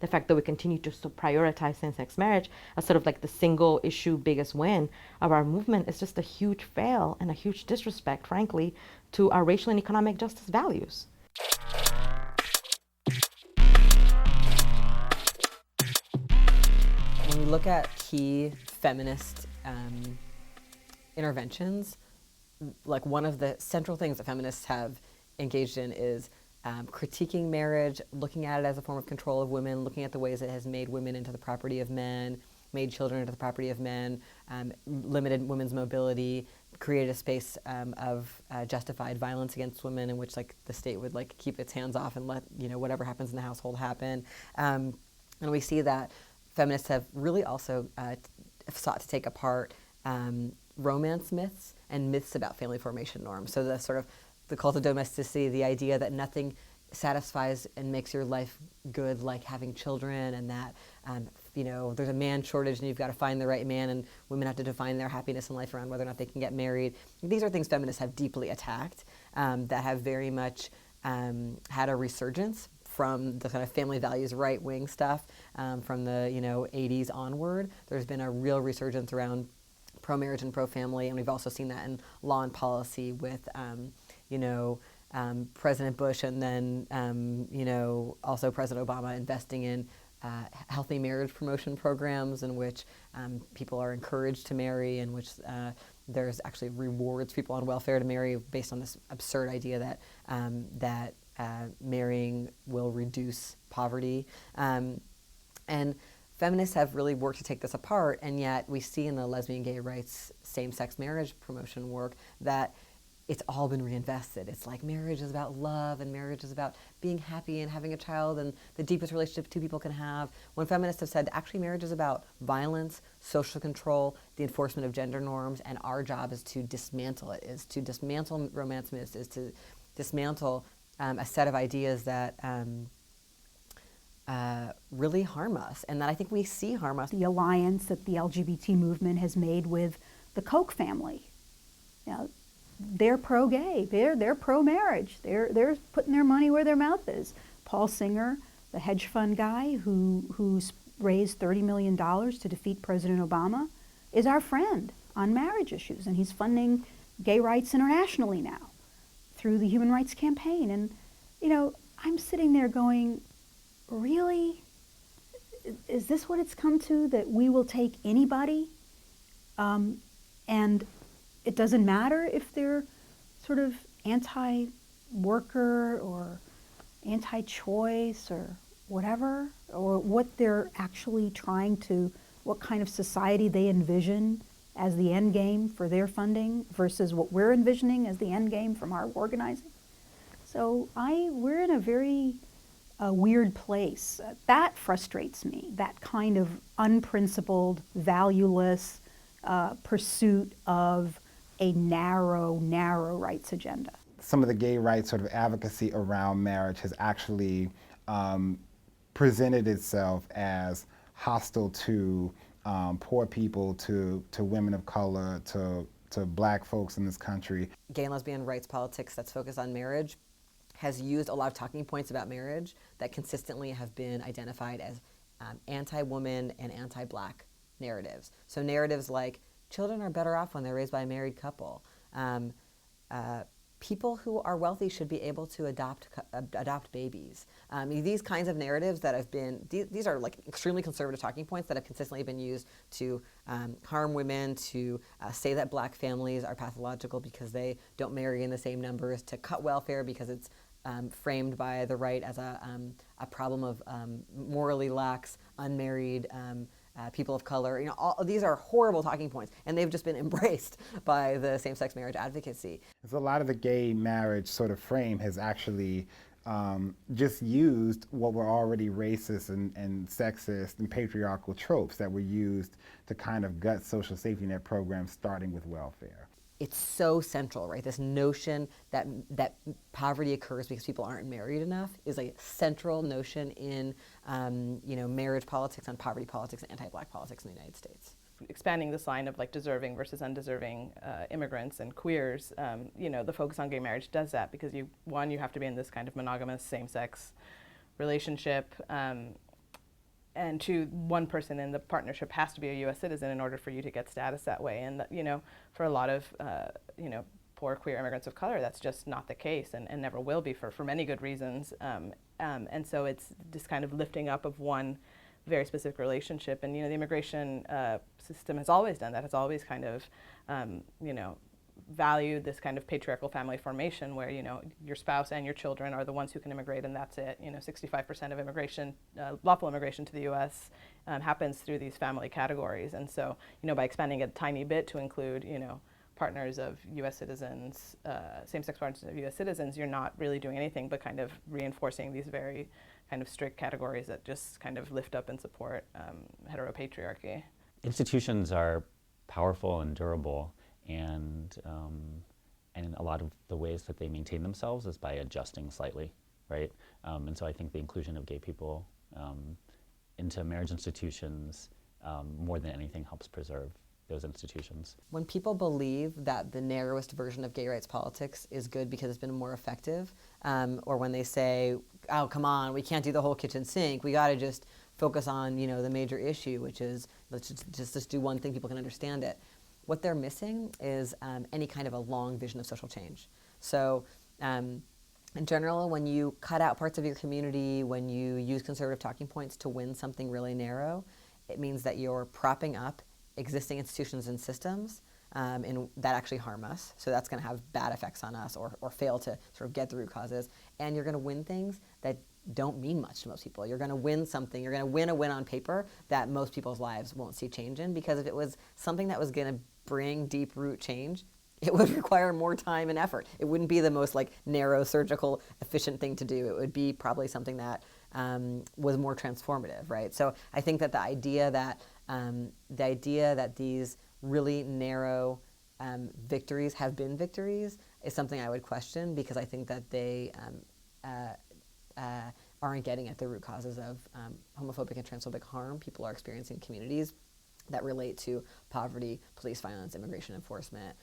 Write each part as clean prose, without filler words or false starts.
the fact that we continue to prioritize same-sex marriage as sort of like the single issue biggest win of our movement is just a huge fail and a huge disrespect, frankly, to our racial and economic justice values. When we look at key feminist interventions, like one of the central things that feminists have engaged in is critiquing marriage, looking at it as a form of control of women, looking at the ways it has made women into the property of men, made children into the property of men, limited women's mobility, created a space of justified violence against women in which like the state would like keep its hands off and let whatever happens in the household happen. And we see that feminists have really also sought to take apart romance myths and myths about family formation norms. So the sort of the cult of domesticity, the idea that nothing satisfies and makes your life good like having children, and that there's a man shortage and you've got to find the right man, and women have to define their happiness in life around whether or not they can get married. These are things feminists have deeply attacked, that have very much had a resurgence from the kind of family values right-wing stuff from the 80s onward. There's been a real resurgence around pro-marriage and pro-family, and we've also seen that in law and policy with President Bush and then also President Obama investing in healthy marriage promotion programs in which people are encouraged to marry, in which there's actually rewards people on welfare to marry based on this absurd idea that marrying will reduce poverty. And feminists have really worked to take this apart, and yet we see in the lesbian, gay rights, same-sex marriage promotion work that it's all been reinvested. It's like marriage is about love, and marriage is about being happy and having a child and the deepest relationship two people can have. When feminists have said, actually marriage is about violence, social control, the enforcement of gender norms, and our job is to dismantle it, is to dismantle romance myths, is to dismantle a set of ideas that really harm us, and that I think we see harm us. The alliance that the LGBT movement has made with the Koch family. They're pro-gay, they're pro-marriage, they're putting their money where their mouth is. Paul Singer, the hedge fund guy who's raised $30 million to defeat President Obama, is our friend on marriage issues, and he's funding gay rights internationally now through the Human Rights Campaign. And I'm sitting there going, really? Is this what it's come to, that we will take anybody and it doesn't matter if they're sort of anti-worker or anti-choice or whatever, or what they're actually what kind of society they envision as the end game for their funding versus what we're envisioning as the end game from our organizing. So we're in a very weird place. That frustrates me, that kind of unprincipled, valueless pursuit of a narrow rights agenda. Some of the gay rights sort of advocacy around marriage has actually presented itself as hostile to poor people, to women of color, to black folks in this country. Gay and lesbian rights politics that's focused on marriage has used a lot of talking points about marriage that consistently have been identified as anti-woman and anti-black narratives. So narratives like, children are better off when they're raised by a married couple. People who are wealthy should be able to adopt babies. These kinds of narratives that have been, these are like extremely conservative talking points that have consistently been used to harm women, to say that black families are pathological because they don't marry in the same numbers, to cut welfare because it's framed by the right as a problem of morally lax, unmarried people of color. All these are horrible talking points, and they've just been embraced by the same-sex marriage advocacy. So a lot of the gay marriage sort of frame has actually just used what were already racist and sexist and patriarchal tropes that were used to kind of gut social safety net programs, starting with welfare. It's so central, right? This notion that poverty occurs because people aren't married enough is a central notion in marriage politics and poverty politics and anti-black politics in the United States. Expanding this line of like deserving versus undeserving immigrants and queers, the focus on gay marriage does that because you have to be in this kind of monogamous same-sex relationship, and one person in the partnership has to be a U.S. citizen in order for you to get status that way. And for a lot of poor queer immigrants of color, that's just not the case, and never will be for many good reasons. And so it's this kind of lifting up of one very specific relationship. And the immigration system has always done that. Has always kind of valued this kind of patriarchal family formation where your spouse and your children are the ones who can immigrate, and that's it. 65% of immigration, lawful immigration to the U.S. Happens through these family categories. And so by expanding it a tiny bit to include partners of U.S. citizens, same-sex partners of U.S. citizens, you're not really doing anything but kind of reinforcing these very kind of strict categories that just kind of lift up and support heteropatriarchy. Institutions are powerful and durable, and a lot of the ways that they maintain themselves is by adjusting slightly, right? And so I think the inclusion of gay people into marriage institutions more than anything helps preserve those institutions. When people believe that the narrowest version of gay rights politics is good because it's been more effective, or when they say, oh, come on, we can't do the whole kitchen sink, we gotta just focus on the major issue, which is let's just do one thing, people can understand it. What they're missing is any kind of a long vision of social change. So in general, when you cut out parts of your community, when you use conservative talking points to win something really narrow, it means that you're propping up existing institutions and systems that actually harm us. So that's going to have bad effects on us or fail to sort of get the root causes. And you're going to win things that don't mean much to most people. You're going to win something, you're going to win a win on paper that most people's lives won't see change in, because if it was something that was going to bring deep root change, it would require more time and effort. It wouldn't be the most narrow, surgical, efficient thing to do. It would be probably something that was more transformative, right? So I think that the idea that these really narrow victories have been victories is something I would question, because I think that they aren't getting at the root causes of homophobic and transphobic harm people are experiencing in communities that relate to poverty, police violence, immigration enforcement,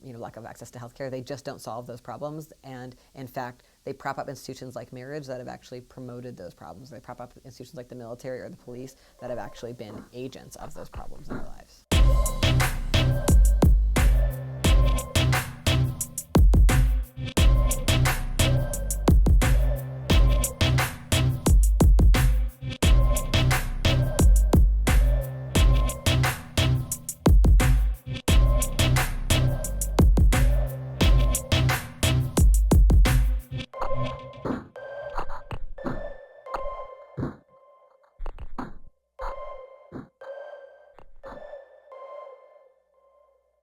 lack of access to healthcare. They just don't solve those problems. And in fact, they prop up institutions like marriage that have actually promoted those problems. They prop up institutions like the military or the police that have actually been agents of those problems in our lives.